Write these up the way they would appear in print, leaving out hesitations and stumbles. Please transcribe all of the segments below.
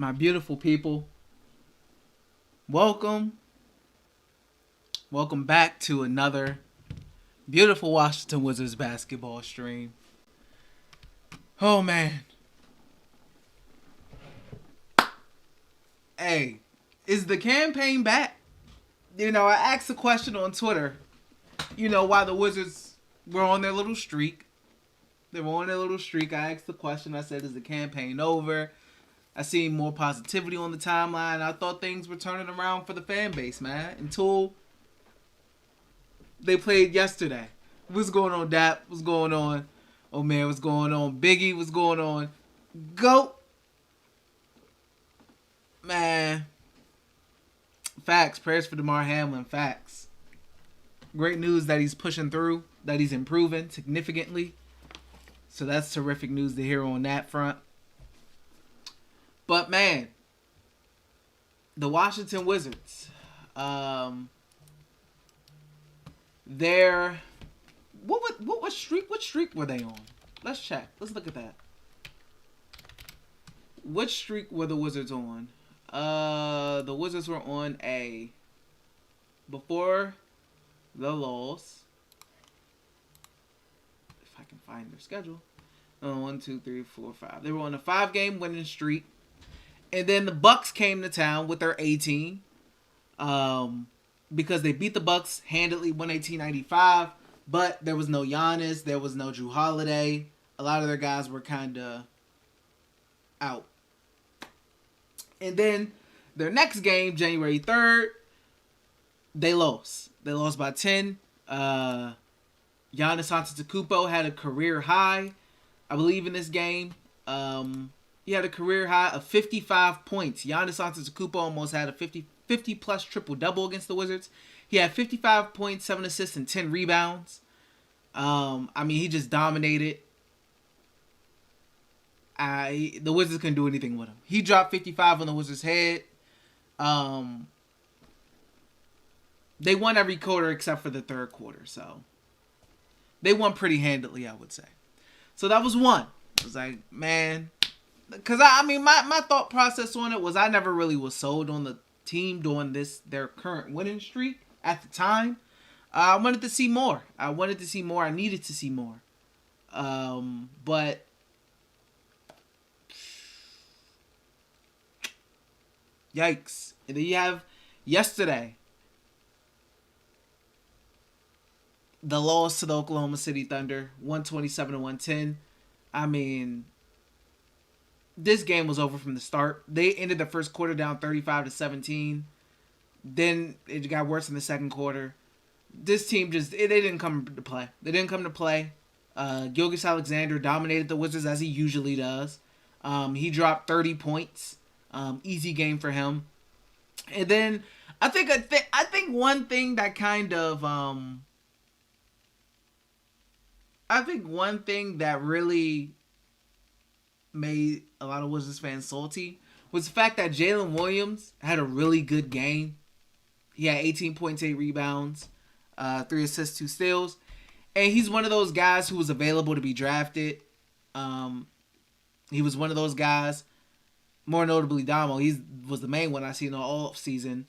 My beautiful people. Welcome. Welcome back to another beautiful Washington Wizards basketball stream. Oh man. Hey, is the campaign back? I asked a question on Twitter. While the Wizards were on their little streak. They were on their little streak. I asked the question. I said, is the campaign over? I seen more positivity on the timeline. I thought things were turning around for the fan base, man. Until they played yesterday. What's going on, Dap? What's going on? Oh, man, what's going on? Biggie, what's going on? Go! Man. Facts. Prayers for DeMar Hamlin. Facts. Great news that he's pushing through, that he's improving significantly. So that's terrific news to hear on that front. But, man, the Washington Wizards, they're... What streak were they on? Let's check. Let's look at that. What streak were the Wizards on? The Wizards were on before the loss. If I can find their schedule. 1, 2, 3, 4, 5. They were on a 5-game winning streak. And then the Bucks came to town with their 18. Because they beat the Bucks handily 118-95. But there was no Giannis. There was no Jrue Holiday. A lot of their guys were kind of out. And then their next game, January 3rd, they lost. They lost by 10. Giannis Antetokounmpo had a career high, I believe, in this game. He had a career high of 55 points. Giannis Antetokounmpo almost had a 50-plus triple-double against the Wizards. He had 55 points, 7 assists, and 10 rebounds. He just dominated. The Wizards couldn't do anything with him. He dropped 55 on the Wizards' head. They won every quarter except for the third quarter, so they won pretty handily, I would say. So that was one. I was like, man, because my thought process on it was I never really was sold on the team doing their current winning streak at the time. I wanted to see more. I needed to see more. But yikes. And then you have yesterday the loss to the Oklahoma City Thunder, 127-110. This game was over from the start. They ended the first quarter down 35-17. Then it got worse in the second quarter. This team they didn't come to play. Gilgeous-Alexander dominated the Wizards as he usually does. He dropped 30 points. Easy game for him. And then I think one thing that kind of one thing that really made a lot of Wizards fans salty was the fact that Jalen Williams had a really good game. He had 18 points, 8 rebounds, 3 assists, 2 steals. And he's one of those guys who was available to be drafted. He was one of those guys, more notably Damo. He was the main one I seen all season.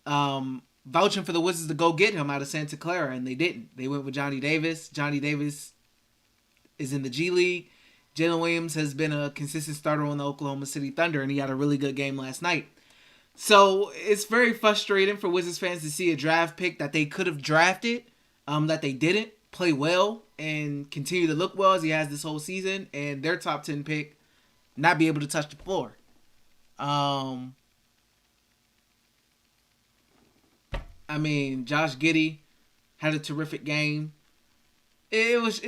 Vouching for the Wizards to go get him out of Santa Clara, and they didn't. They went with Johnny Davis. Johnny Davis is in the G League. Jalen Williams has been a consistent starter on the Oklahoma City Thunder, and he had a really good game last night. So it's very frustrating for Wizards fans to see a draft pick that they could have drafted, that they didn't, play well and continue to look well as he has this whole season, and their top 10 pick not be able to touch the floor. Josh Giddey had a terrific game. It was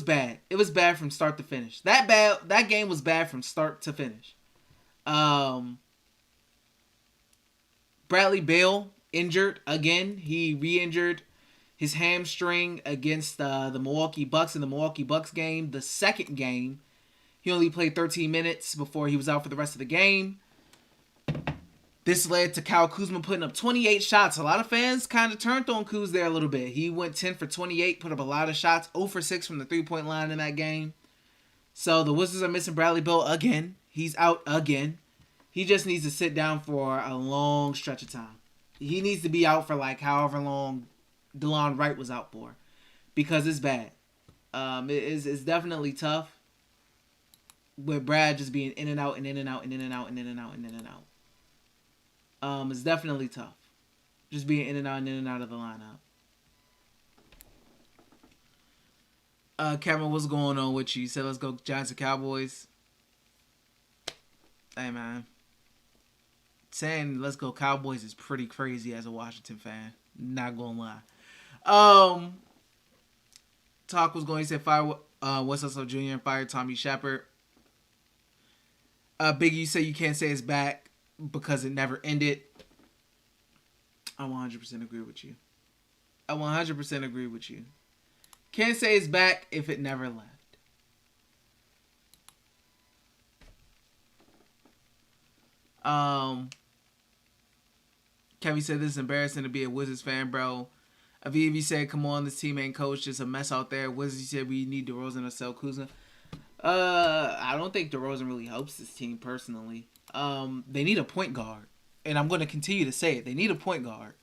bad. It was bad from start to finish. That game was bad from start to finish. Bradley Beal injured again. He re-injured his hamstring against the Milwaukee Bucks in the Milwaukee Bucks game. The second game, he only played 13 minutes before he was out for the rest of the game. This led to Kyle Kuzma putting up 28 shots. A lot of fans kind of turned on Kuz there a little bit. He went 10 for 28, put up a lot of shots, 0 for 6 from the three-point line in that game. So the Wizards are missing Bradley Beal again. He's out again. He just needs to sit down for a long stretch of time. He needs to be out for like however long DeLon Wright was out for, because it's bad. It's definitely tough with Brad just being in and out and in and out and in and out and in and out and in and out. It's definitely tough. Just being in and out and in and out of the lineup. Kevin, what's going on with you? You said let's go Giants and Cowboys. Hey, man. Saying let's go Cowboys is pretty crazy as a Washington fan. Not gonna lie. Talk was going to say fire Westland Jr. and fire Tommy Shepard. Big, you say you can't say it's back because it never ended. I 100% agree with you. I 100% agree with you. Can't say it's back if it never left. Kevin said this is embarrassing to be a Wizards fan, bro. Aviv said, come on, this team ain't coached. Just a mess out there. Wizards said we need DeRozan or sell Kuzma. I don't think DeRozan really helps this team personally. They need a point guard. And I'm going to continue to say it. They need a point guard.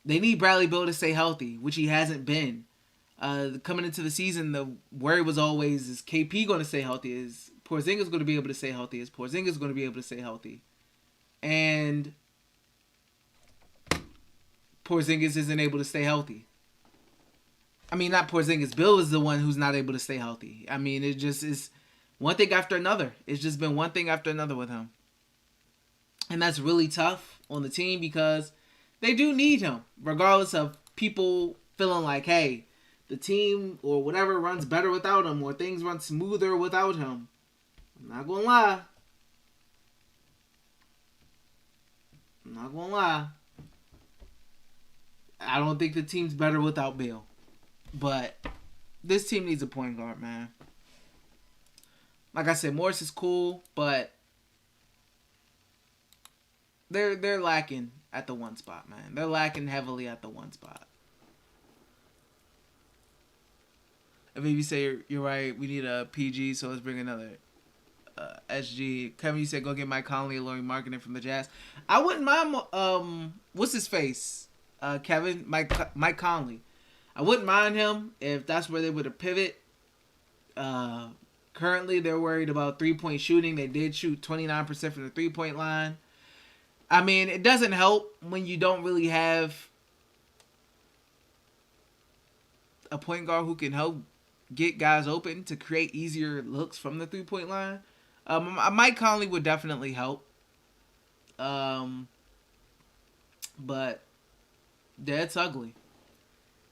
They need Bradley Beal to stay healthy, which he hasn't been. Coming into the season, the worry was always, is KP going to stay healthy? Is Porzingis going to be able to stay healthy? Is Porzingis going to be able to stay healthy? And Porzingis isn't able to stay healthy. I mean, not Porzingis. Bill is the one who's not able to stay healthy. I mean, it just is one thing after another. It's just been one thing after another with him. And that's really tough on the team because they do need him, regardless of people feeling like, hey, the team or whatever runs better without him or things run smoother without him. I'm not going to lie. I don't think the team's better without Bill. But this team needs a point guard, man. Like I said, Morris is cool, but they're lacking at the one spot, man. They're lacking heavily at the one spot. If you say you're right, we need a PG, so let's bring another SG. Kevin, you said go get Mike Conley and Laurie Marketing from the Jazz. I wouldn't mind. What's his face? Kevin, Mike Conley. I wouldn't mind him if that's where they would pivot. Currently, they're worried about 3-point shooting. They did shoot 29% from the 3-point line. I mean, it doesn't help when you don't really have a point guard who can help get guys open to create easier looks from the 3-point line. Mike Conley would definitely help. But yeah, it's ugly.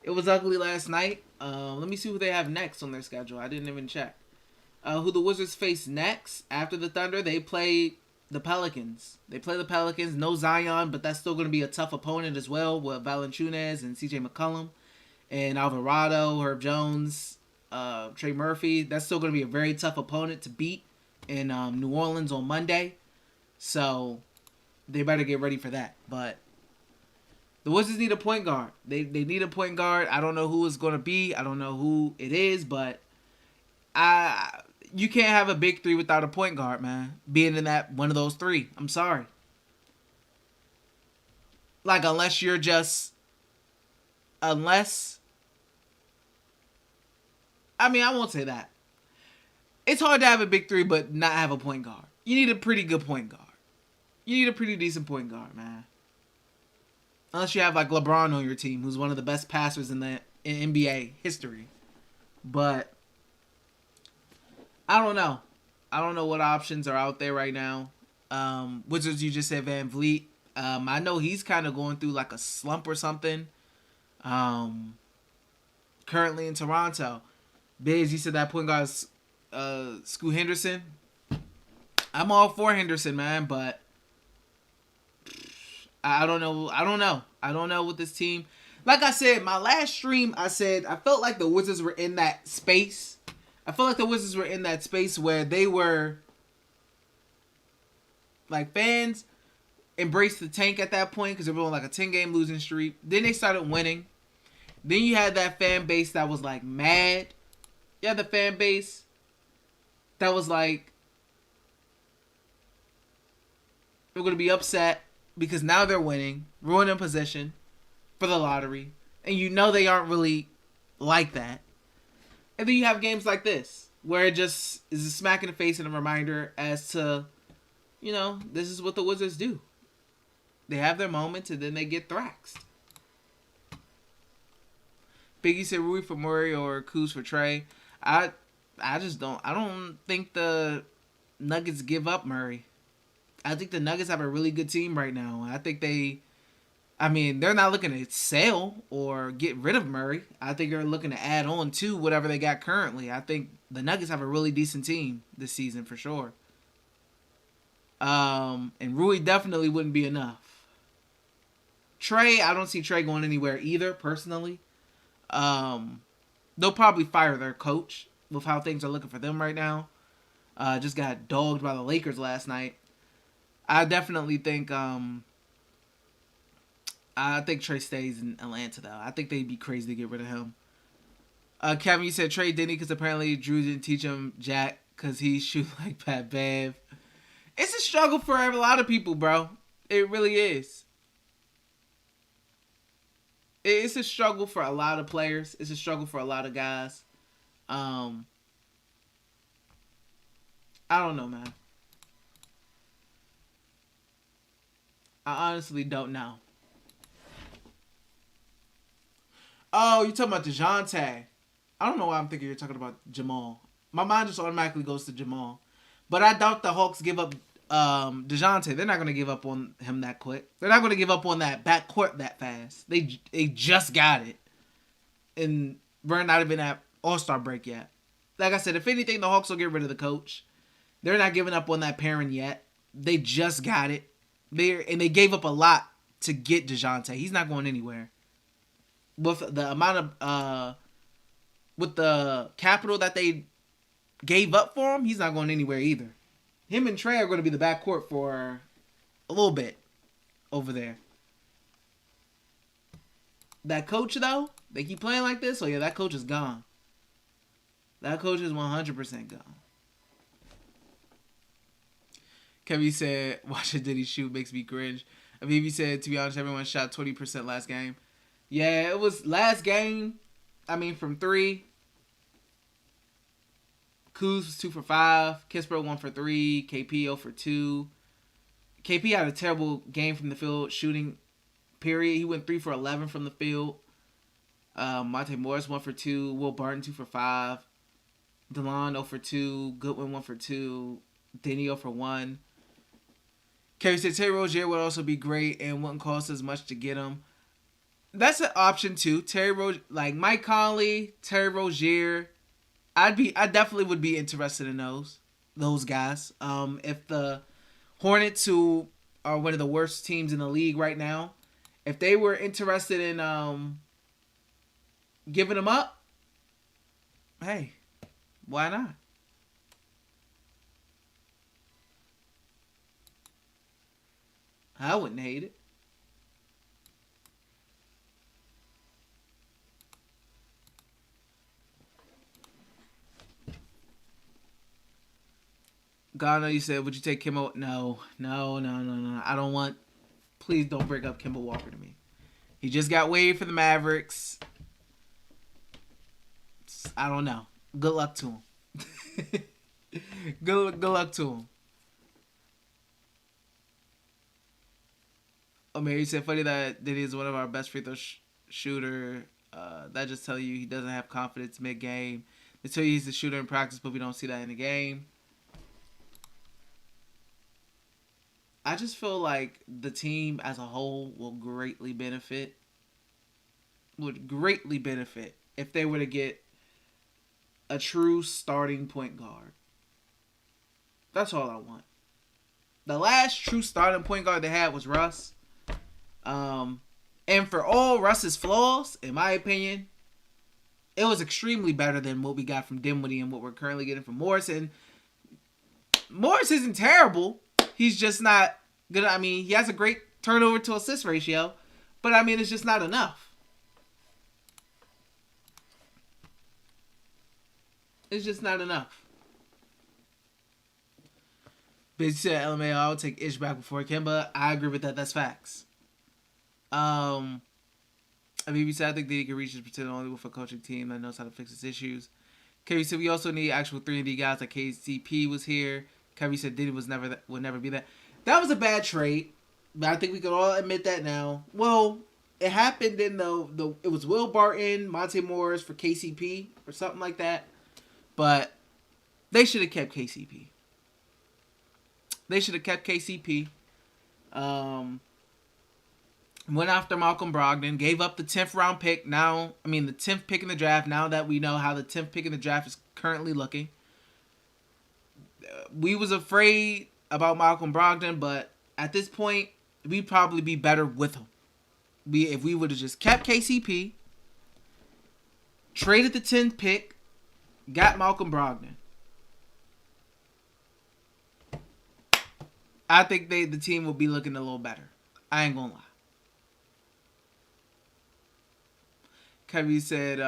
It was ugly last night. Let me see who they have next on their schedule. I didn't even check. Who the Wizards face next after the Thunder? They play the Pelicans. No Zion, but that's still going to be a tough opponent as well with Valanciunas and CJ McCollum and Alvarado, Herb Jones, Trey Murphy. That's still going to be a very tough opponent to beat in New Orleans on Monday. So they better get ready for that. But the Wizards need a point guard. They need a point guard. I don't know who it's going to be. I don't know who it is, but you can't have a big three without a point guard, man. Being in that one of those three. I'm sorry. Like, unless I mean, I won't say that. It's hard to have a big three but not have a point guard. You need a pretty good point guard. You need a pretty decent point guard, man. Unless you have like LeBron on your team, who's one of the best passers in NBA history. But I don't know. I don't know what options are out there right now. Wizards, you just said Van Vliet. I know he's kind of going through like a slump or something. Currently in Toronto. Biz, you said that point guard is Scoot Henderson. I'm all for Henderson, man, but I don't know. I don't know with this team. Like I said, my last stream, I said I felt like the Wizards were in that space. I felt like the Wizards were in that space where they were like fans embraced the tank at that point because they were on like a 10-game losing streak. Then they started winning. Then you had that fan base that was like mad. You had the fan base that was like, They're going to be upset because now they're winning, ruining position for the lottery. And you know they aren't really like that. And then you have games like this, where it just is a smack in the face and a reminder as to, you know, this is what the Wizards do. They have their moments and then they get thraxed. Biggie said Rui for Murray or Kuz for Trey. I don't think the Nuggets give up Murray. I think the Nuggets have a really good team right now. I think they're not looking to sell or get rid of Murray. I think they're looking to add on to whatever they got currently. I think the Nuggets have a really decent team this season for sure. And Rui definitely wouldn't be enough. Trey, I don't see Trey going anywhere either, personally. They'll probably fire their coach with how things are looking for them right now. Just got dogged by the Lakers last night. I definitely think Trey stays in Atlanta, though. I think they'd be crazy to get rid of him. Kevin, you said trade Denny because apparently Drew didn't teach him jack because he shoot like Pat Bev. It's a struggle for a lot of people, bro. It really is. It's a struggle for a lot of players. It's a struggle for a lot of guys. I don't know, man. I honestly don't know. Oh, you're talking about DeJounte. I don't know why I'm thinking you're talking about Jamal. My mind just automatically goes to Jamal. But I doubt the Hawks give up DeJounte. They're not going to give up on him that quick. They're not going to give up on that backcourt that fast. They just got it. And we're not even at All-Star break yet. Like I said, if anything, the Hawks will get rid of the coach. They're not giving up on that pairing yet. They just got it. They gave up a lot to get DeJounte. He's not going anywhere. With the amount of with the capital that they gave up for him, he's not going anywhere either. Him and Trey are going to be the backcourt for a little bit over there. That coach, though, they keep playing like this, so yeah, that coach is gone. That coach is 100% gone. Kevin said, watching Diddy shoot makes me cringe. Avivi said, to be honest, everyone shot 20% last game. Yeah, it was last game. I mean, from 3. Kuz was 2 for 5. Kispert 1 for 3. KP 0 for 2. KP had a terrible game from the field shooting, period. He went 3 for 11 from the field. Monte Morris 1 for 2. Will Barton 2 for 5. DeLon 0 for 2. Goodwin 1 for 2. Denny 0 for 1. Kerry said Terry Rozier would also be great and wouldn't cost as much to get him. That's an option too. Terry Rozier, like Mike Conley, Terry Rozier. I definitely would be interested in those guys. If the Hornets, who are one of the worst teams in the league right now, if they were interested in giving them up, hey, why not? I wouldn't hate it. Ghana, you said, would you take Kemba? No. I don't want. Please don't bring up Kemba Walker to me. He just got waived for the Mavericks. I don't know. Good luck to him. Good luck to him. Oh man, you said funny that Diddy is one of our best free throw shooter. That just tell you he doesn't have confidence mid game. They tell you he's a shooter in practice, but we don't see that in the game. I just feel like the team as a whole would greatly benefit if they were to get a true starting point guard. That's all I want. The last true starting point guard they had was Russ. And for all Russ's flaws, in my opinion, it was extremely better than what we got from Dinwiddie and what we're currently getting from Morris. And Morris isn't terrible. He's just not good. I mean, he has a great turnover to assist ratio, but I mean, it's just not enough. It's just not enough. But you said LMAO, I would take Ish back before Kemba. I agree with that. That's facts. I mean, said I think that he can reach his potential only with a coaching team that knows how to fix his issues. Kevin said we also need actual 3-and-D guys like KCP was here. Kevin said Diddy would never be that. That was a bad trade, but I think we can all admit that now. Well, it happened in it was Will Barton, Monte Morris for KCP or something like that. But they should have kept KCP. They should have kept KCP. Went after Malcolm Brogdon, gave up the 10th round pick. The 10th pick in the draft. Now that we know how the 10th pick in the draft is currently looking, we was afraid about Malcolm Brogdon, but at this point, we'd probably be better with him. If we would have just kept KCP, traded the 10th pick, got Malcolm Brogdon, I think the team will be looking a little better. I ain't gonna lie. Kevin said,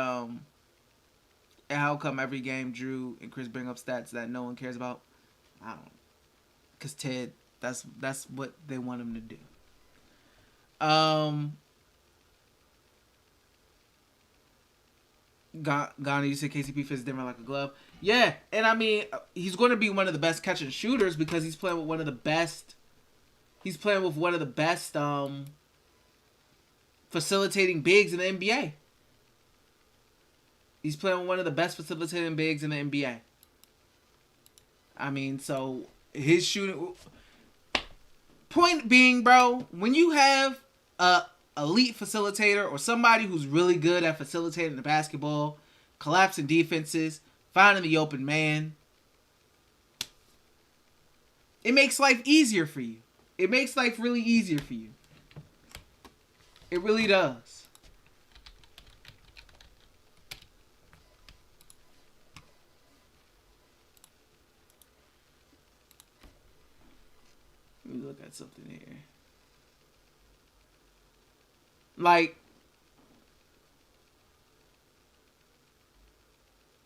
how come every game Drew and Chris bring up stats that no one cares about? I don't know. Because Ted, that's what they want him to do. Ghana, you said KCP fits Denver like a glove. Yeah, and I mean, he's going to be one of the best catch and shooters because he's playing with one of the best. He's playing with one of the best facilitating bigs in the NBA. He's playing with one of the best facilitating bigs in the NBA. I mean, so his shooting. Point being, bro, when you have a elite facilitator or somebody who's really good at facilitating the basketball, collapsing defenses, finding the open man, it makes life easier for you. It makes life really easier for you. It really does. Let me look at something here. Like,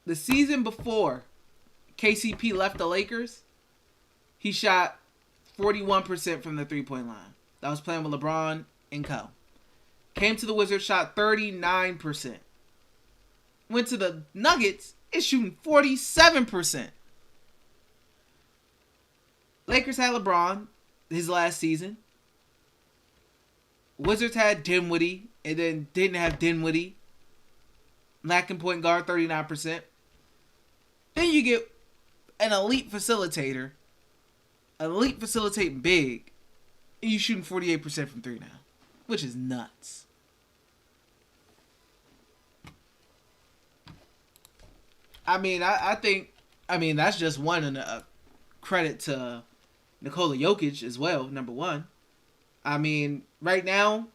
the season before KCP left the Lakers, he shot 41% from the three-point line. That was playing with LeBron and co. Came to the Wizards, shot 39%. Went to the Nuggets, is shooting 47%. Lakers had LeBron his last season. Wizards had Dinwiddie, and then didn't have Dinwiddie. Lacking point guard, 39%. Then you get an elite facilitator, an elite facilitating big, and you shooting 48% from three now, which is nuts. I mean, I think that's just one, and a credit to Nikola Jokic as well, number one. I mean, right now,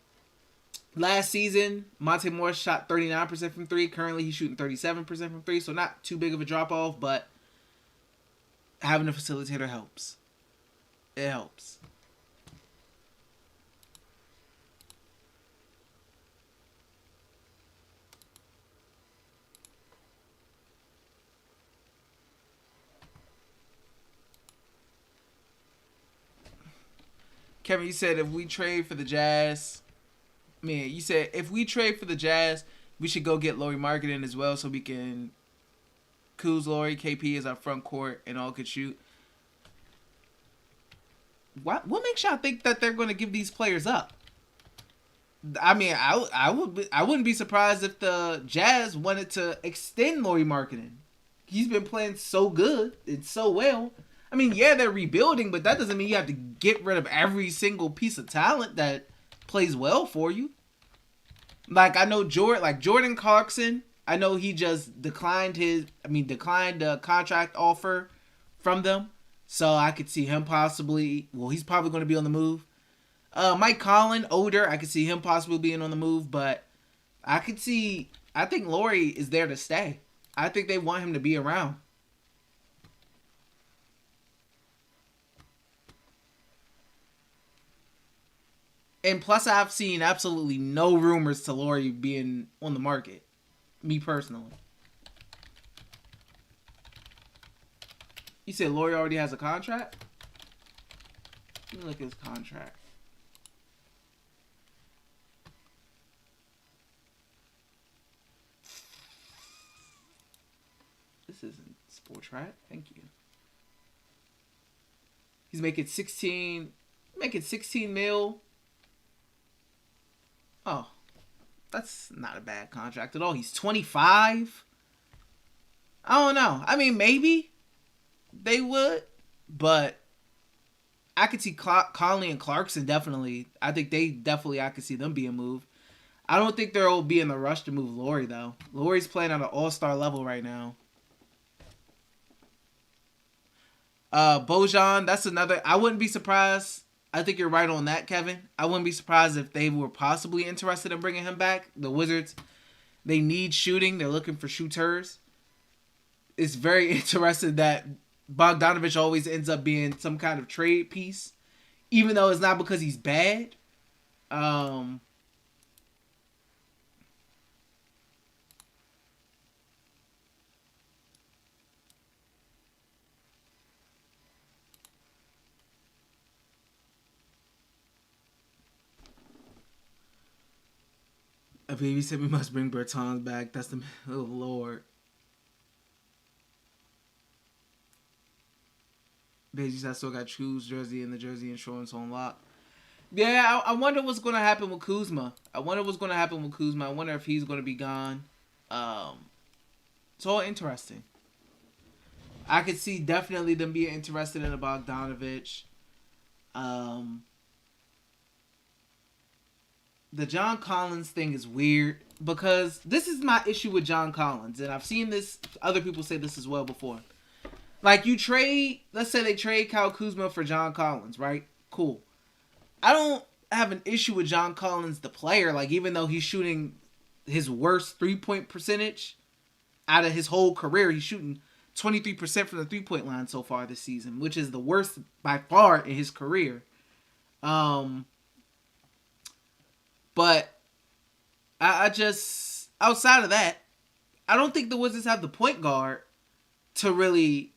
last season, Monte Morris shot 39% from three. Currently, he's shooting 37% from three, so not too big of a drop-off, but having a facilitator helps. It helps. Kevin, you said if we trade for the Jazz, you said if we trade for the Jazz, we should go get Lauri Markkanen as well so we can Kuz, Lauri, KP is our front court and all could shoot. What makes y'all think that they're going to give these players up? I mean, I wouldn't be surprised if the Jazz wanted to extend Lauri Markkanen. He's been playing so good and so well. I mean, yeah, they're rebuilding, but that doesn't mean you have to get rid of every single piece of talent that plays well for you. Like, I know Jordan Clarkson, I know he just declined the contract offer from them. So I could see him he's probably going to be on the move. Mike Conley, older, I could see him possibly being on the move, but I think Lauri is there to stay. I think they want him to be around. And plus, I've seen absolutely no rumors to Lauri being on the market. Me personally. You said Lauri already has a contract? Let me look at his contract. This isn't sports, right? Thank you. He's making 16 mil. Oh, that's not a bad contract at all. He's 25. I don't know. I mean, maybe they would, but I could see Conley and Clarkson definitely. I think I could see them being moved. I don't think they'll be in the rush to move Lauri, though. Lauri's playing at an all-star level right now. Bojan, that's another. I wouldn't be surprised. I think you're right on that, Kevin. I wouldn't be surprised if they were possibly interested in bringing him back. The Wizards, they need shooting. They're looking for shooters. It's very interesting that Bogdanovich always ends up being some kind of trade piece, even though it's not because he's bad. A baby said we must bring Bertans back. That's the... Oh, Lord. Baby said I still got Chu's jersey and the jersey insurance on lock. Yeah, I wonder what's going to happen with Kuzma. I wonder if he's going to be gone. It's all interesting. I could see definitely them being interested in a Bogdanovich. The John Collins thing is weird because this is my issue with John Collins, and I've seen this, other people say this as well before. Like, you trade, let's say they trade Kyle Kuzma for John Collins, right? Cool. I don't have an issue with John Collins, the player, like, even though he's shooting his worst 3-point percentage out of his whole career. He's shooting 23% from the 3-point line so far this season, which is the worst by far in his career. But I just, outside of that, I don't think the Wizards have the point guard to really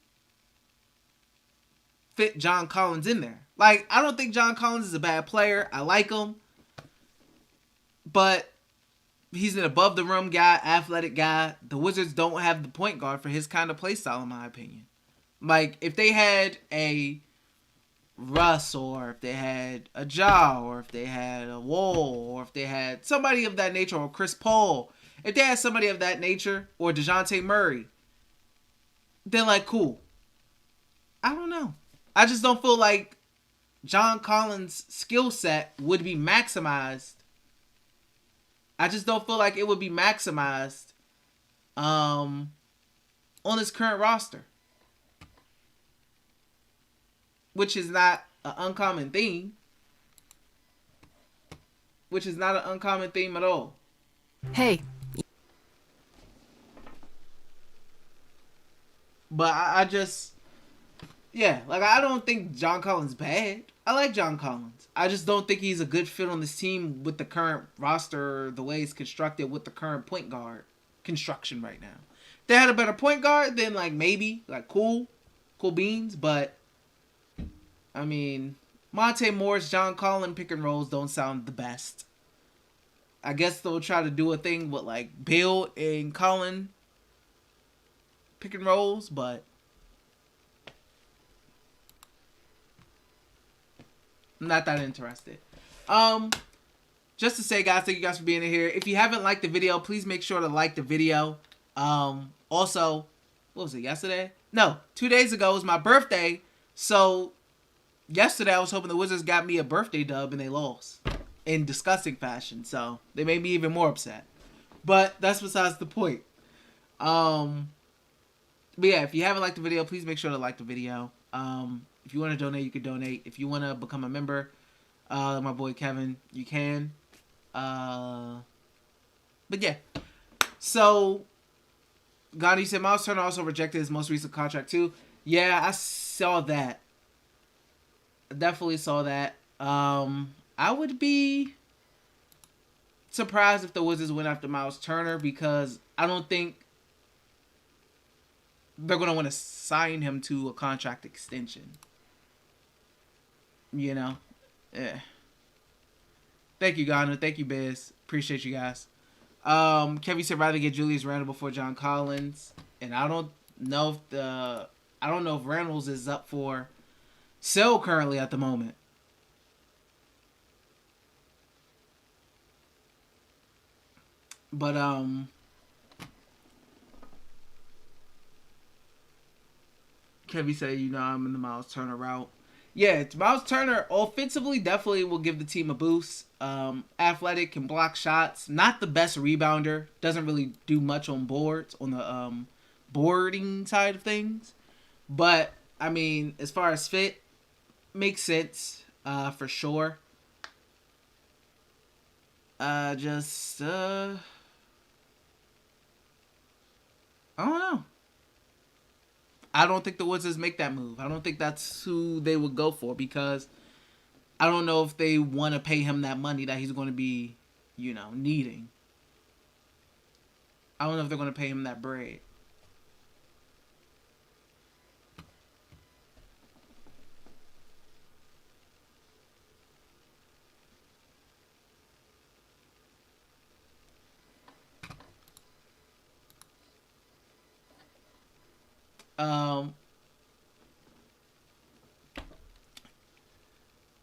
fit John Collins in there. Like, I don't think John Collins is a bad player. I like him. But he's an above-the-rim guy, athletic guy. The Wizards don't have the point guard for his kind of play style, in my opinion. Like, if they had a Russ, or if they had a Ja, or if they had a Wall, or if they had somebody of that nature, or Chris Paul, if they had somebody of that nature, or DeJounte Murray, then, like, cool. I don't know. I just don't feel like John Collins' skill set would be maximized. I just don't feel like it would be maximized on this current roster. Which is not an uncommon theme. Which is not an uncommon theme at all. Hey. But I just... Yeah, like, I don't think John Collins bad. I like John Collins. I just don't think he's a good fit on this team with the current roster, the way it's constructed with the current point guard construction right now. If they had a better point guard, then, like, maybe, like, cool beans, but I mean, Monte Morris, John Collins pick and rolls don't sound the best. I guess they'll try to do a thing with, like, Bill and Collin pick and rolls, but I'm not that interested. Just to say, guys, thank you guys for being here. If you haven't liked the video, please make sure to like the video. Also, what was it, yesterday? No, 2 days ago was my birthday, so yesterday I was hoping the Wizards got me a birthday dub and they lost in disgusting fashion, so they made me even more upset. But that's besides the point. But yeah, if you haven't liked the video, please make sure to like the video. If you want to donate, you can donate. If you want to become a member, my boy Kevin, you can. But yeah. So, Gandhi said Miles Turner also rejected his most recent contract too. Yeah, I saw that. I definitely saw that. I would be surprised if the Wizards went after Miles Turner because I don't think they're going to want to sign him to a contract extension. You know, yeah. Thank you, Ghana. Thank you, Biz. Appreciate you guys. Kevin said rather get Julius Randle before John Collins, and I don't know if Reynolds is up for sale currently at the moment. But Kevin said, I'm in the Miles Turner route. Yeah, Miles Turner offensively definitely will give the team a boost. Athletic, can block shots. Not the best rebounder. Doesn't really do much on boards, on the boarding side of things. But, I mean, as far as fit, makes sense for sure. I don't know. I don't think the Wizards make that move. I don't think that's who they would go for because I don't know if they want to pay him that money that he's going to be, needing. I don't know if they're going to pay him that bread.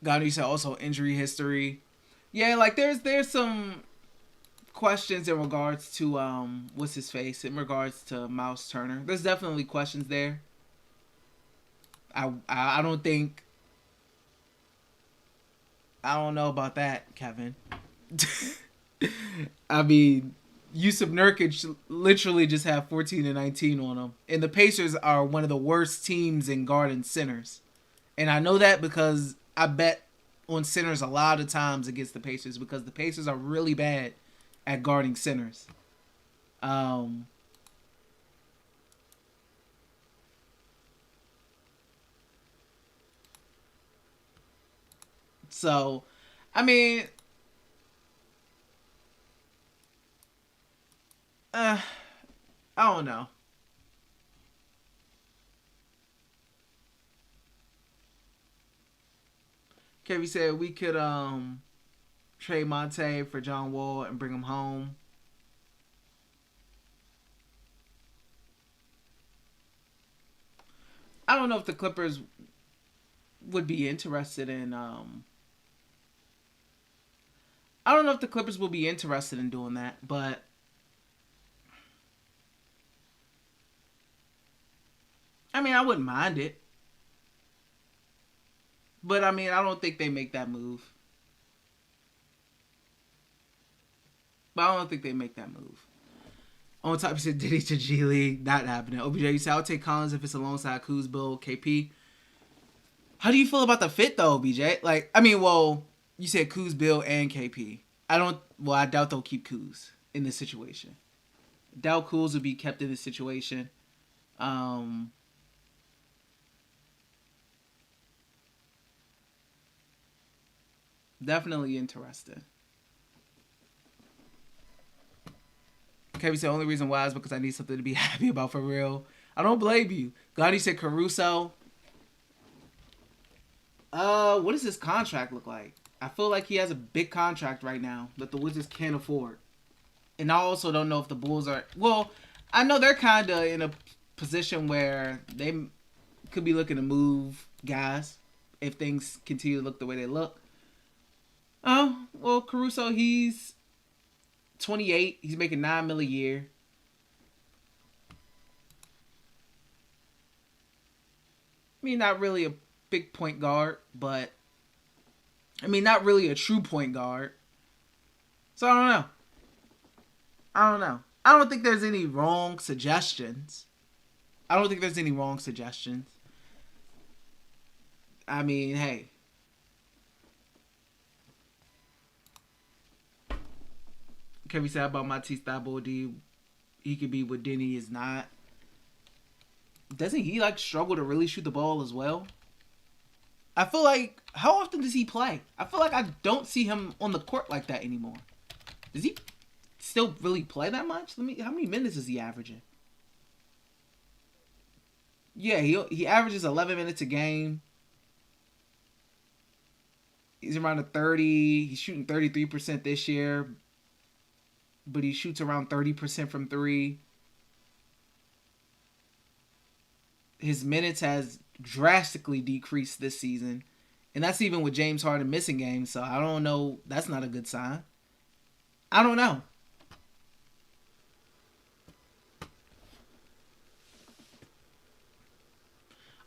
Ganu said also injury history. Yeah, like there's some questions in regards to what's his face in regards to Miles Turner. There's definitely questions there. I don't think I don't know about that, Kevin. I mean, Yusuf Nurkic literally just had 14 and 19 on him, and the Pacers are one of the worst teams in guarding centers, and I know that because I bet on centers a lot of times against the Pacers because the Pacers are really bad at guarding centers. So, I mean, I don't know. Kevin said we could trade Monte for John Wall and bring him home. I don't know if the Clippers would be interested in. I don't know if the Clippers will be interested in doing that, but I mean, I wouldn't mind it. But I mean, I don't think they make that move. But I don't think they make that move. On top, you said Diddy to G League, not happening. OBJ, you said I'll take Collins if it's alongside Kuz, Bill, KP. How do you feel about the fit though, BJ? Like, I mean, well, you said Kuz, Bill, and KP. I doubt they'll keep Kuz in this situation. Doubt Kuz will be kept in this situation. Definitely interested. Kevin said the only reason why is because I need something to be happy about for real. I don't blame you. Gotti said Caruso. What does his contract look like? I feel like he has a big contract right now that the Wizards can't afford. And I also don't know if the Bulls are... Well, I know they're kind of in a position where they could be looking to move guys if things continue to look the way they look. Oh, well, Caruso, he's 28. He's making $9 million a year. I mean, not really a big point guard, but I mean, not really a true point guard. So I don't know. I don't think there's any wrong suggestions. I mean, hey. Can we say about Matisse Thybulle? He could be what Denny is not. Doesn't he struggle to really shoot the ball as well? I feel like how often does he play? I feel like I don't see him on the court like that anymore. Does he still really play that much? How many minutes is he averaging? Yeah, he averages 11 minutes a game. He's around a 30. He's shooting 33% this year, but he shoots around 30% from three. His minutes has drastically decreased this season, and that's even with James Harden missing games. So I don't know. That's not a good sign. I don't know.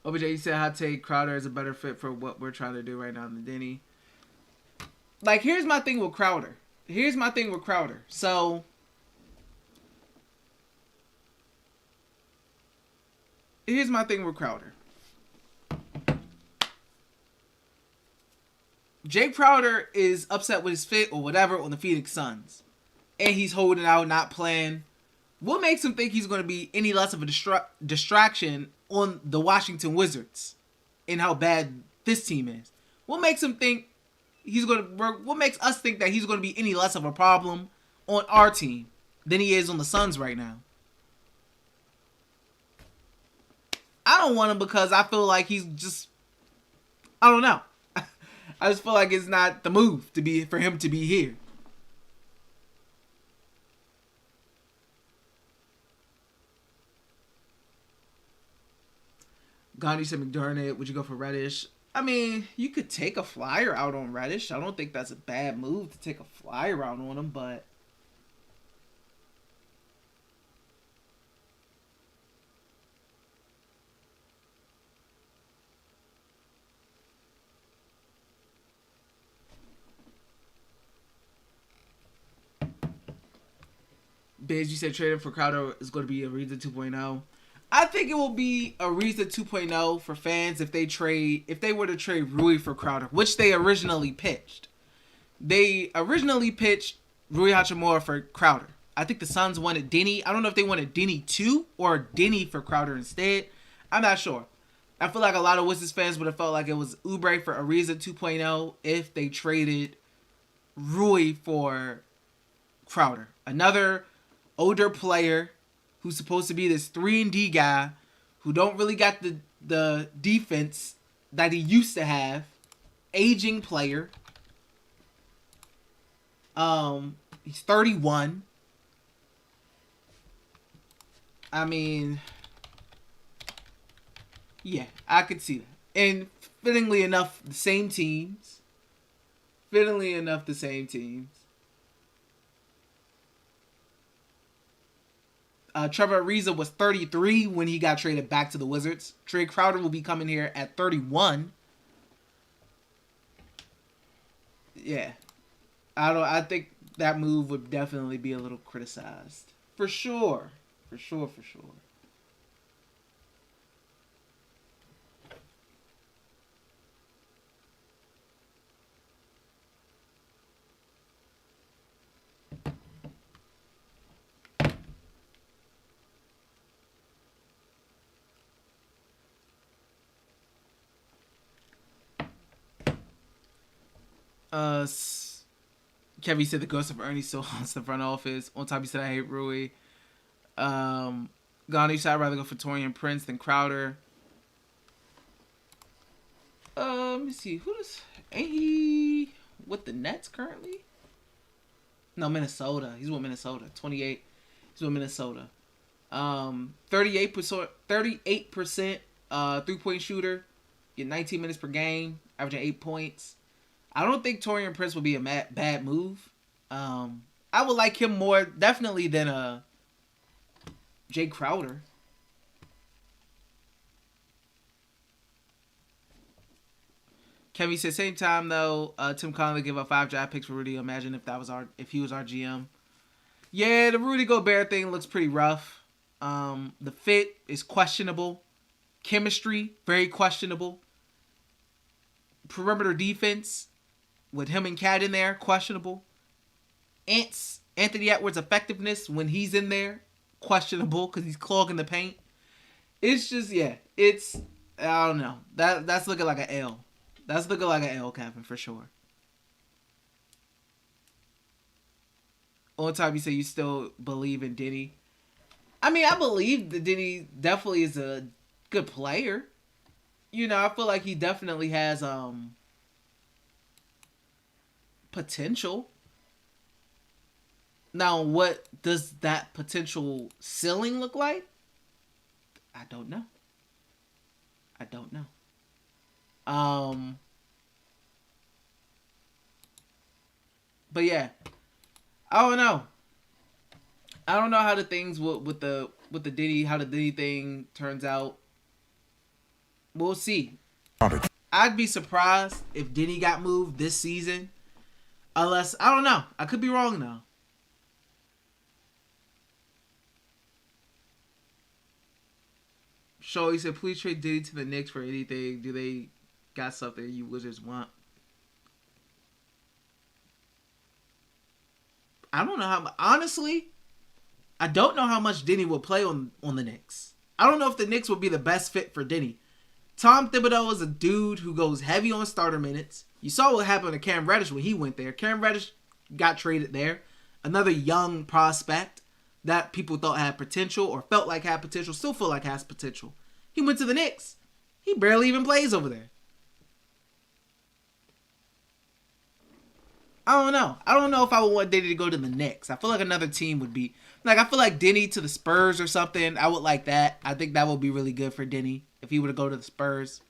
OBJ, you said hot take Crowder is a better fit for what we're trying to do right now than Denny. Like, here's my thing with Crowder. So, here's my thing with Crowder. Jay Crowder is upset with his fit or whatever on the Phoenix Suns. And he's holding out, not playing. What makes him think he's going to be any less of a distraction on the Washington Wizards and how bad this team is? What makes him think what makes us think that he's going to be any less of a problem on our team than he is on the Suns right now? I don't want him because I feel like he's just, I don't know. I just feel like it's not the move for him to be here. Gandhi said McDermott. Would you go for Reddish? I mean, you could take a flyer out on Reddish. I don't think that's a bad move to take a flyer out on him, but Biz, you said trading for Crowder is going to be a Ariza 2.0. I think it will be a Ariza 2.0 for fans if they were to trade Rui for Crowder, which they originally pitched. They originally pitched Rui Hachimura for Crowder. I think the Suns wanted Denny. I don't know if they wanted Denny 2 or Denny for Crowder instead. I'm not sure. I feel like a lot of Wizards fans would have felt like it was Oubre for Ariza 2.0 if they traded Rui for Crowder. Another older player who's supposed to be this 3-and-D guy who don't really got the defense that he used to have. Aging player. He's 31. I mean, yeah, I could see that. And fittingly enough, the same teams. Trevor Ariza was 33 when he got traded back to the Wizards. Trey Crowder will be coming here at 31. Yeah. I think that move would definitely be a little criticized. For sure. Kevin said the ghost of Ernie still haunts the front office. On top, he said I hate Rui. Gandhi said I'd rather go for Taurean Prince than Crowder. Let me see. Ain't he with the Nets currently? No, Minnesota. He's with Minnesota. 28. He's with Minnesota. 38%. 38% 3-point shooter. Get 19 minutes per game. Averaging 8 points. I don't think Taurean Prince will be a bad move. I would like him more, definitely, than Jay Crowder. Kevin said, same time, though, Tim Connolly gave up 5 draft picks for Rudy. Imagine if he was our GM. Yeah, the Rudy Gobert thing looks pretty rough. The fit is questionable. Chemistry, very questionable. Perimeter defense, with him and Cat in there, questionable. Anthony Edwards' effectiveness when he's in there, questionable because he's clogging the paint. It's just, yeah, I don't know. That's looking like an L. That's looking like an L, Kevin, for sure. On top, you say you still believe in Denny. I mean, I believe that Denny definitely is a good player. You know, I feel like he definitely has potential. Now, what does that potential ceiling look like? I don't know. I don't know. But yeah, I don't know. I don't know how the things with the Diddy, how the Diddy thing turns out. We'll see. I'd be surprised if Diddy got moved this season. Unless, I don't know. I could be wrong though. So he said, please trade Diddy to the Knicks for anything. Do they got something you Wizards want? I don't know how. Honestly, I don't know how much Diddy will play on the Knicks. I don't know if the Knicks would be the best fit for Diddy. Tom Thibodeau is a dude who goes heavy on starter minutes. You saw what happened to Cam Reddish when he went there. Cam Reddish got traded there. Another young prospect that people thought had potential or felt like had potential, still feel like has potential. He went to the Knicks. He barely even plays over there. I don't know. I don't know if I would want Diddy to go to the Knicks. I feel like another team would be... Like, I feel like Diddy to the Spurs or something. I would like that. I think that would be really good for Diddy if he were to go to the Spurs.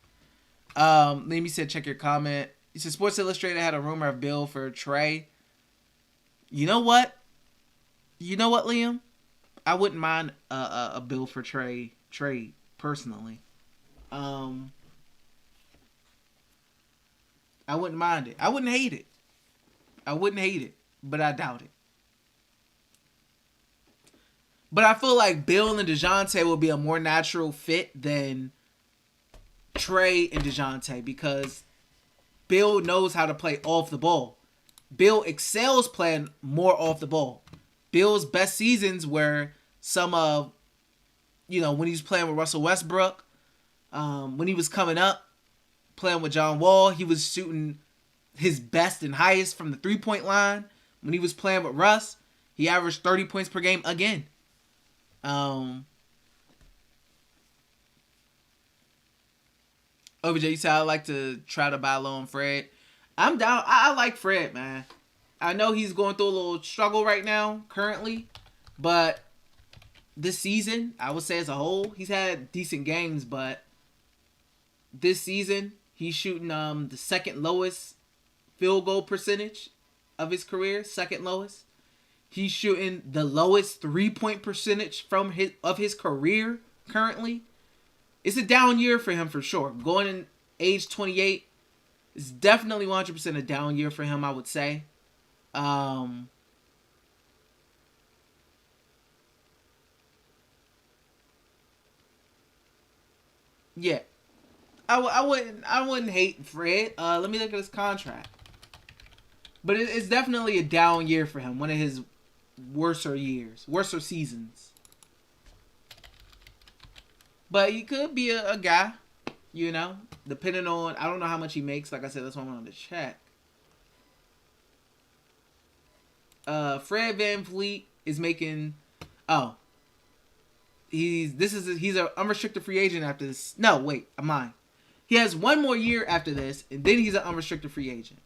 Liam said, check your comment. He said, Sports Illustrated had a rumor of Bill for Trey. You know what? You know what, Liam? I wouldn't mind a Bill for Trey trade, personally. I wouldn't mind it. I wouldn't hate it. I wouldn't hate it, but I doubt it. But I feel like Bill and DeJounte will be a more natural fit than Trey and DeJounte because Bill knows how to play off the ball. Bill excels playing more off the ball. Bill's best seasons were some of, when he was playing with Russell Westbrook, when he was coming up, playing with John Wall, he was shooting his best and highest from the three-point line. When he was playing with Russ, he averaged 30 points per game again. OBJ, you said I like to try to buy low on Fred. I'm down. I like Fred, man. I know he's going through a little struggle right now, currently, but this season, I would say as a whole, he's had decent games, but this season, he's shooting the second lowest field goal percentage of his career, second lowest. He's shooting the lowest 3-point percentage of his career currently. It's a down year for him for sure. Going in age 28 is definitely 100% a down year for him, I would say. Yeah. I wouldn't hate Fred. Let me look at his contract. But it's definitely a down year for him. One of his worser seasons. But he could be a guy, depending on, I don't know how much he makes. Like I said, that's what I wanted to check. Fred VanVleet is making, he's an unrestricted free agent after this. No, wait, I'm lying. He has one more year after this, and then he's an unrestricted free agent.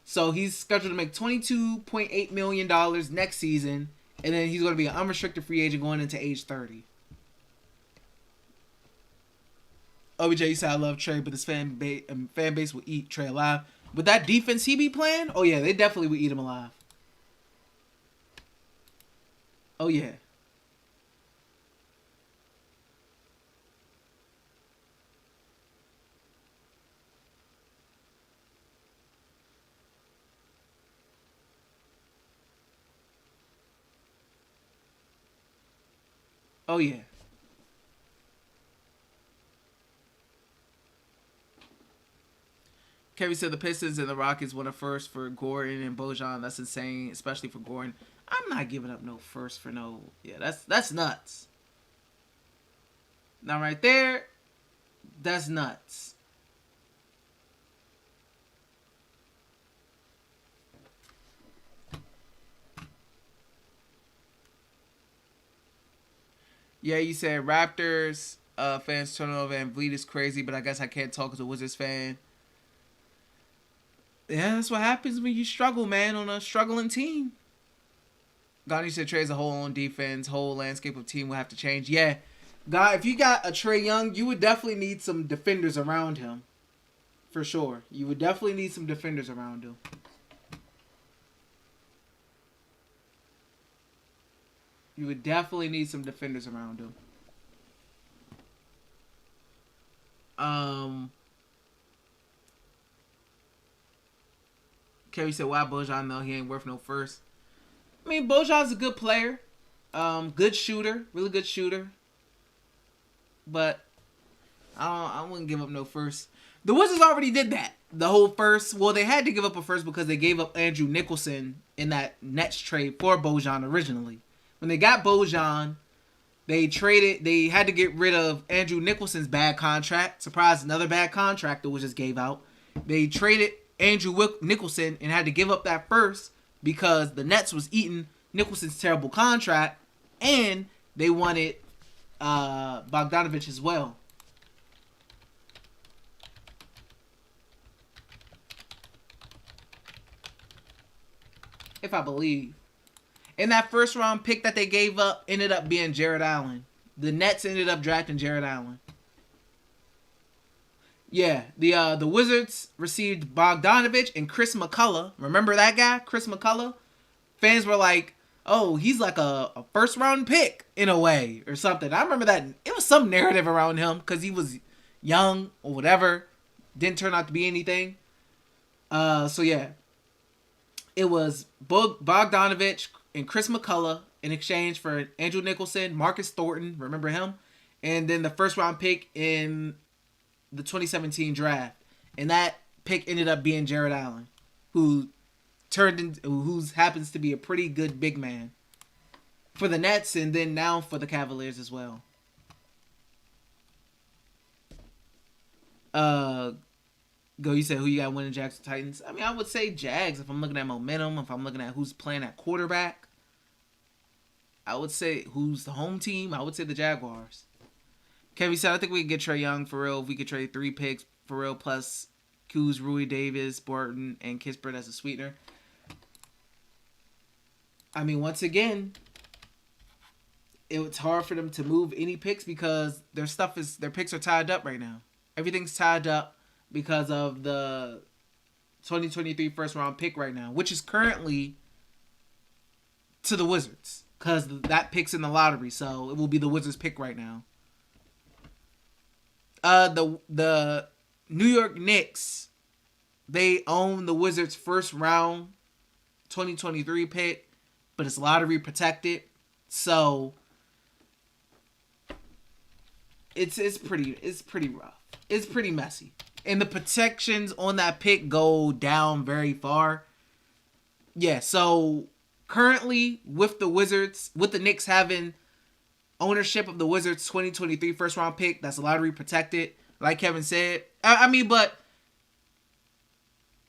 So he's scheduled to make $22.8 million next season, and then he's going to be an unrestricted free agent going into age 30. OBJ said, I love Trey, but his fan base will eat Trey alive. With that defense he be playing, oh yeah, they definitely would eat him alive. Oh yeah. Oh yeah. Kevin said the Pistons and the Rockets won a first for Gordon and Bojan. That's insane, especially for Gordon. I'm not giving up no first for no. Yeah, that's nuts. Now right there, that's nuts. Yeah, you said Raptors fans turn over and VanVleet is crazy, but I guess I can't talk as a Wizards fan. Yeah, that's what happens when you struggle, man, on a struggling team. Gandhi said Trey's a whole on defense, whole landscape of team will have to change. Yeah, God, if you got a Trey Young, you would definitely need some defenders around him, for sure. You would definitely need some defenders around him. You would definitely need some defenders around him. Kerry said, "Why Bojan though? He ain't worth no first." I mean, Bojan's a good player, good shooter, really good shooter. But I wouldn't give up no first. The Wizards already did that. The whole first. Well, they had to give up a first because they gave up Andrew Nicholson in that Nets trade for Bojan originally. When they got Bojan, they traded. They had to get rid of Andrew Nicholson's bad contract. Surprise, another bad contract that was just gave out. They traded Andrew Nicholson and had to give up that first because the Nets was eating Nicholson's terrible contract, and they wanted Bogdanovich as well. If I believe. And that first round pick that they gave up ended up being Jared Allen. The Nets ended up drafting Jared Allen. Yeah, the Wizards received Bogdanovich and Chris McCullough. Remember that guy, Chris McCullough? Fans were like, "Oh, he's like a first round pick in a way or something." I remember that it was some narrative around him because he was young or whatever. Didn't turn out to be anything. So yeah, it was Bogdanovich and Chris McCullough in exchange for Andrew Nicholson, Marcus Thornton, remember him, and then the first round pick in the 2017 draft, and that pick ended up being Jared Allen, who happens to be a pretty good big man for the Nets, and then now for the Cavaliers as well. Go, you said who you got winning Jags or Titans? I mean, I would say Jags if I'm looking at momentum, if I'm looking at who's playing at quarterback. I would say who's the home team, I would say the Jaguars. Kevin said, I think we could get Trey Young for real if we could trade 3 picks for real plus Kuz, Rui Davis, Barton, and Kispert as a sweetener. I mean, once again, it's hard for them to move any picks because their picks are tied up right now. Everything's tied up because of the 2023 first round pick right now, which is currently to the Wizards because that pick's in the lottery, so it will be the Wizards pick right now. The New York Knicks, they own the Wizards first round 2023 pick, but it's lottery protected, so it's pretty rough. It's pretty messy. And the protections on that pick go down very far. Yeah, so currently with the Wizards, with the Knicks having ownership of the Wizards 2023 first round pick, that's lottery protected, like Kevin said. I mean, but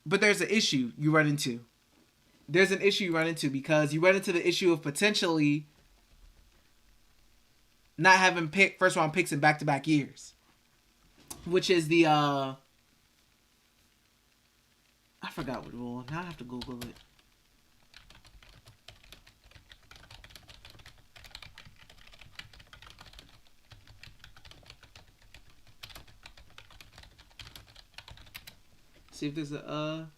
there's an issue you run into. There's an issue you run into because you run into the issue of potentially not having first round picks in back-to-back years. Which is the I forgot what rule. Now I have to Google it. See if there's a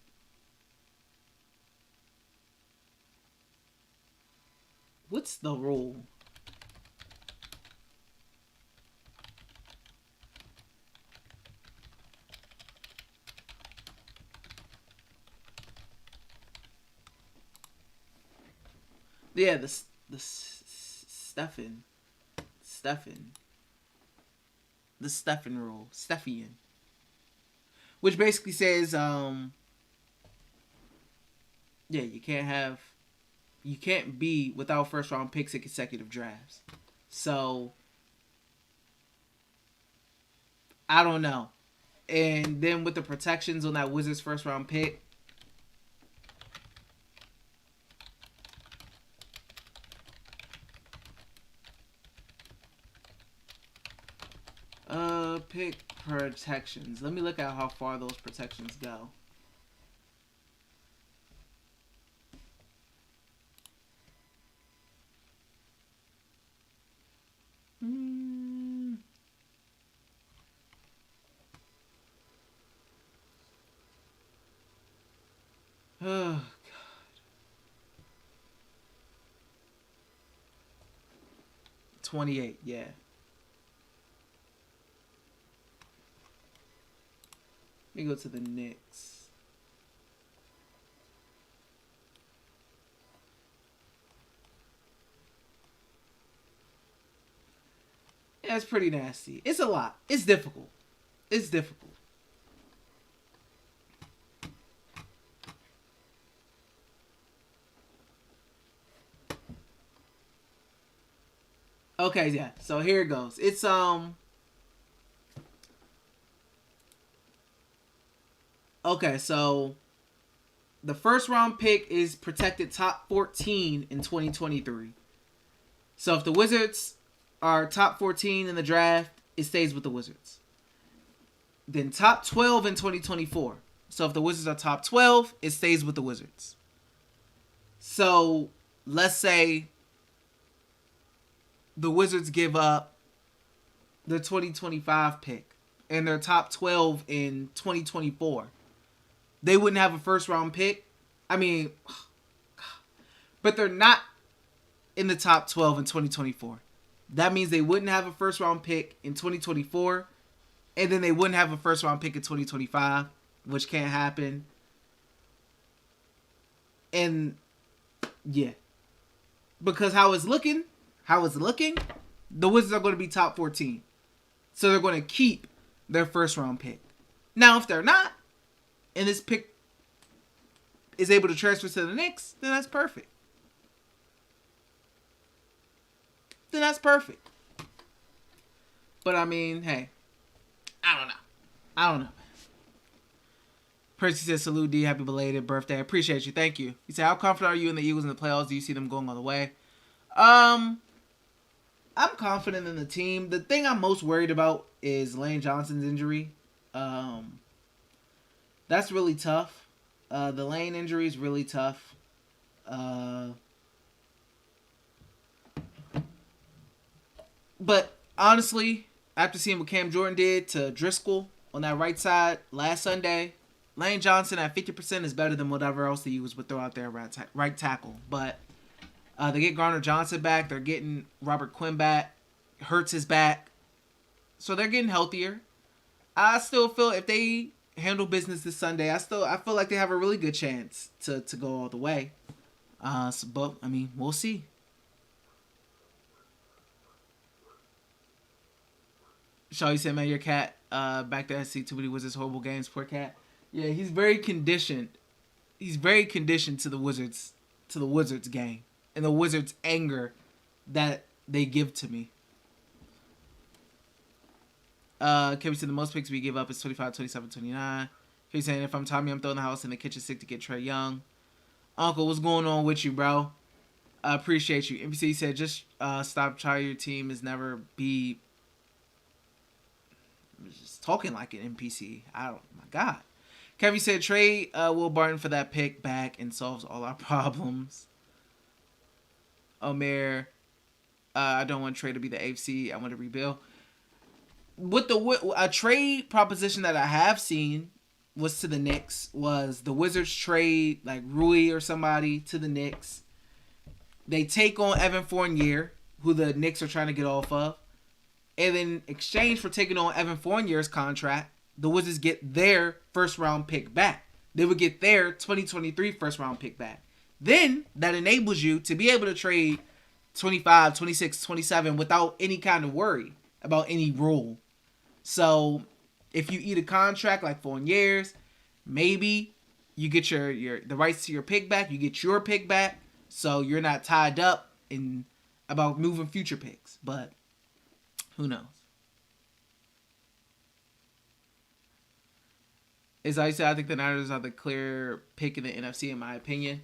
what's the rule? Yeah, the Stephen rule, Stephian, which basically says, you can't be without first round picks in consecutive drafts. So I don't know. And then with the protections on that Wizards first round pick, pick protections. Let me look at how far those protections go. Oh, 28, yeah. Let me go to the Knicks. Yeah, it's pretty nasty. It's a lot. It's difficult. It's difficult. Okay, yeah. So here it goes. It's okay, so the first round pick is protected top 14 in 2023. So if the Wizards are top 14 in the draft, it stays with the Wizards. Then top 12 in 2024. So if the Wizards are top 12, it stays with the Wizards. So let's say the Wizards give up their 2025 pick and their top 12 in 2024. They wouldn't have a first round pick. I mean, but they're not in the top 12 in 2024. That means they wouldn't have a first round pick in 2024, and then they wouldn't have a first round pick in 2025, which can't happen. And yeah, because how it's looking, the Wizards are going to be top 14. So they're going to keep their first round pick. Now, if they're not, and this pick is able to transfer to the Knicks, then that's perfect. But I mean, hey, I don't know. Percy says, salute D, happy belated birthday. I appreciate you. Thank you. He said, how confident are you in the Eagles in the playoffs? Do you see them going all the way? I'm confident in the team. The thing I'm most worried about is Lane Johnson's injury. That's really tough. The Lane injury is really tough. But honestly, after seeing what Cam Jordan did to Driscoll on that right side last Sunday, Lane Johnson at 50% is better than whatever else the Eagles would throw out there right tackle. But they get Garner Johnson back. They're getting Robert Quinn back. Hurts is back. So they're getting healthier. I still feel if they handle business this Sunday, I feel like they have a really good chance to go all the way. But I mean, we'll see. Shaw, said, man, your cat back there see too many Wizards horrible games. Poor cat. Yeah, he's very conditioned. He's very conditioned to the Wizards game and the Wizards anger that they give to me. Kevin said the most picks we give up is 25, 27, 29. He's saying if I'm Tommy, I'm throwing the house in the kitchen sink to get Trae Young. Uncle, what's going on with you, bro? I appreciate you. NBC said just stop trying your team is never be. I'm just talking like an NPC. My God. Kevin said trade Will Barton for that pick back and solves all our problems. Omer, I don't want Trey to be the AFC. I want to rebuild. With a trade proposition that I have seen was to the Knicks was the Wizards trade like Rui or somebody to the Knicks. They take on Evan Fournier, who the Knicks are trying to get off of. And in exchange for taking on Evan Fournier's contract, the Wizards get their first round pick back. They would get their 2023 first round pick back. Then that enables you to be able to trade 25, 26, 27 without any kind of worry about any rule. So if you eat a contract like Fournier's, maybe you get the rights to your pick back. You get your pick back, so you're not tied up in about moving future picks. But who knows? As I said, I think the Niners are the clear pick in the NFC, in my opinion.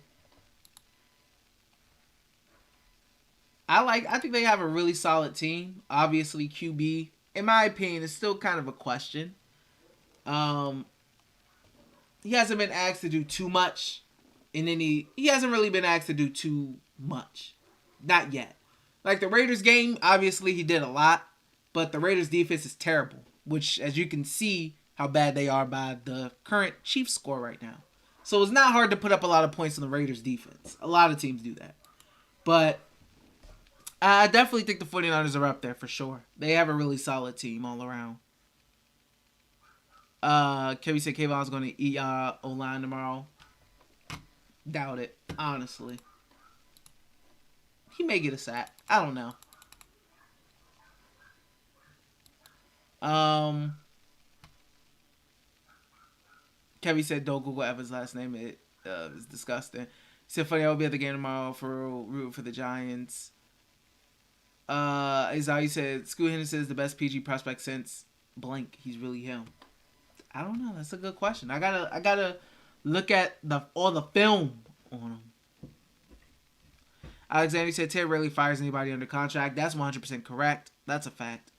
I think they have a really solid team. Obviously, QB, in my opinion, is still kind of a question. He hasn't been asked to do too much he hasn't really been asked to do too much. Not yet. Like the Raiders game, obviously he did a lot, but the Raiders defense is terrible, which as you can see how bad they are by the current Chiefs score right now. So it's not hard to put up a lot of points on the Raiders defense. A lot of teams do that. But I definitely think the 49ers are up there for sure. They have a really solid team all around. Kevin said Kayvon's going to eat O-line tomorrow. Doubt it, honestly. He may get a sack. I don't know. Kevin said don't Google Evans' last name. It is disgusting. He said funny, I will be at the game tomorrow for the Giants. Isaiah said Scoot Henderson is the best PG prospect since blank. He's really him. I don't know. That's a good question. I gotta look at all the film on him. Alexander said Ted rarely fires anybody under contract. That's 100% correct. That's a fact.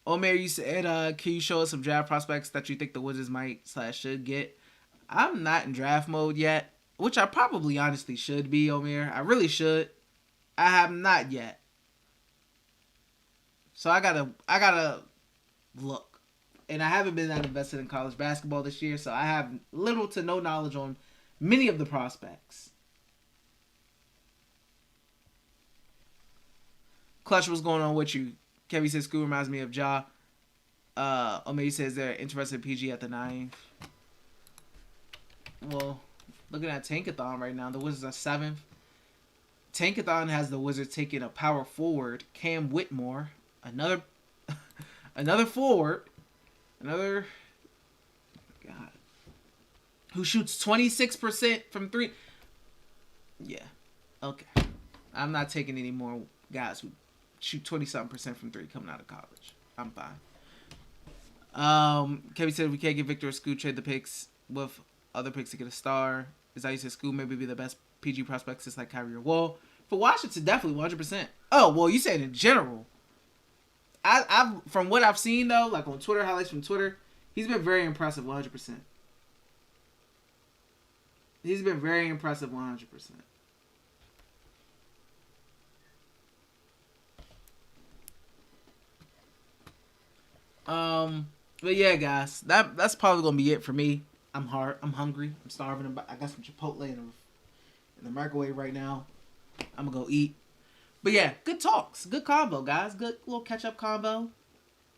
Omer, you said, can you show us some draft prospects that you think the Wizards might / should get? I'm not in draft mode yet, which I probably honestly should be, Omer. I really should. I have not yet. So I gotta look. And I haven't been that invested in college basketball this year, so I have little to no knowledge on many of the prospects. Clutch, what's going on with you? Kevin says Scoot reminds me of Ja. Omer says they're interested in PG at the 9th. Well, looking at Tankathon right now, the Wizards are 7th. Tankathon has the Wizards taking a power forward, Cam Whitmore, another forward, God, who shoots 26% from 3. Yeah, okay. I'm not taking any more guys who shoot 20-something% from 3 coming out of college. I'm fine. Kevin said we can't get Victor or Scoot, trade the picks with other picks to get a star. Isaiah said Scoot maybe be the best PG prospect since like Kyrie or Wall. For Washington, definitely 100%. Oh, well, you said in general. I've from what I've seen though, like on Twitter, highlights from Twitter, he's been very impressive 100%. He's been very impressive 100%. But yeah, guys, that's probably gonna be it for me. I'm hungry. I'm starving. I got some Chipotle in the microwave right now. I'm gonna go eat. But yeah, good talks, good combo, guys. Good little catch up combo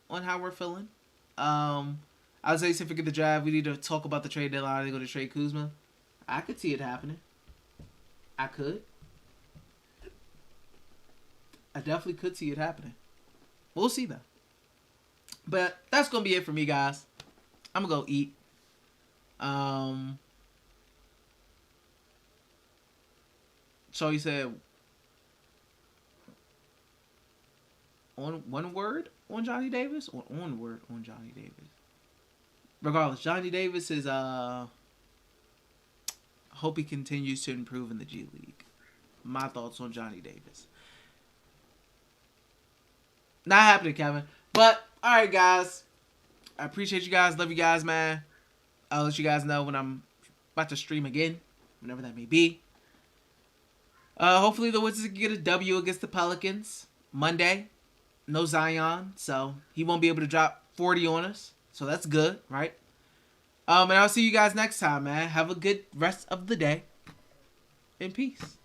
on how we're feeling. I would say, if we get the draft, we need to talk about the trade deadline. They go to trade Kuzma. I could see it happening. I definitely could see it happening. We'll see though. But that's gonna be it for me, guys. I'm gonna go eat. So he said one word on Johnny Davis or on word on Johnny Davis. Regardless, Johnny Davis is hope he continues to improve in the G League. My thoughts on Johnny Davis. Not happening, Kevin. But alright, guys. I appreciate you guys. Love you guys, man. I'll let you guys know when I'm about to stream again, whenever that may be. Hopefully the Wizards can get a W against the Pelicans Monday. No Zion, so he won't be able to drop 40 on us. So that's good, right? And I'll see you guys next time, man. Have a good rest of the day. And peace.